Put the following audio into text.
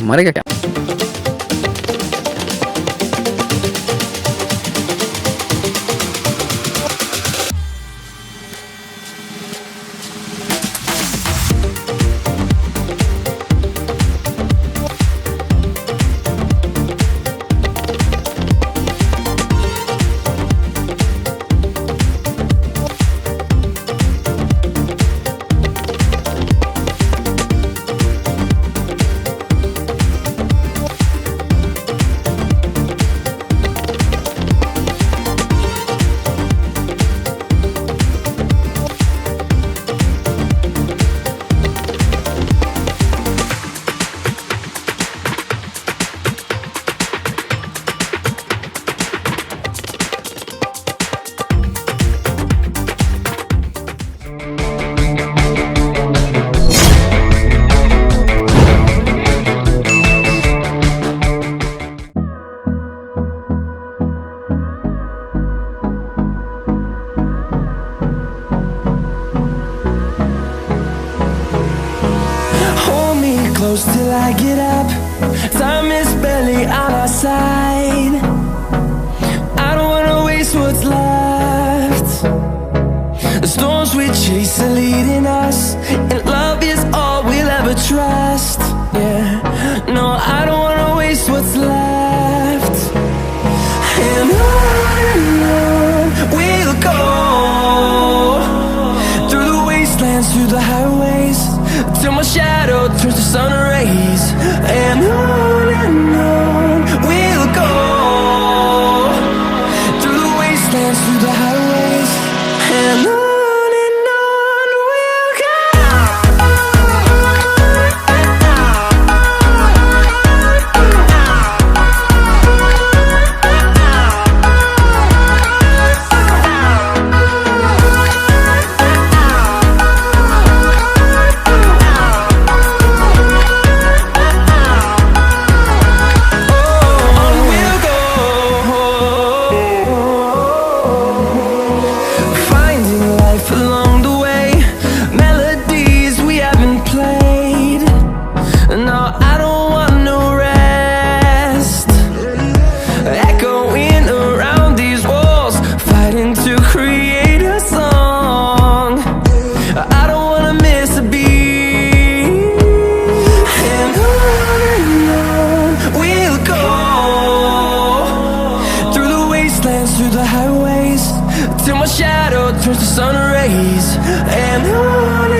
मरेगा क्या? Close till I get up. Time is barely on our side. I don't wanna waste what's left. The storms we chase are leading us, and love is all we'll ever trust. Yeah, no, I don't wanna waste what's left. And on we'll go, through the wastelands, through the highways, till my shadow turns to sun rays. And on we'll go, through the wastelands, through the highways, and on we'll go. Through the highways, till my shadow turns to sun rays. And on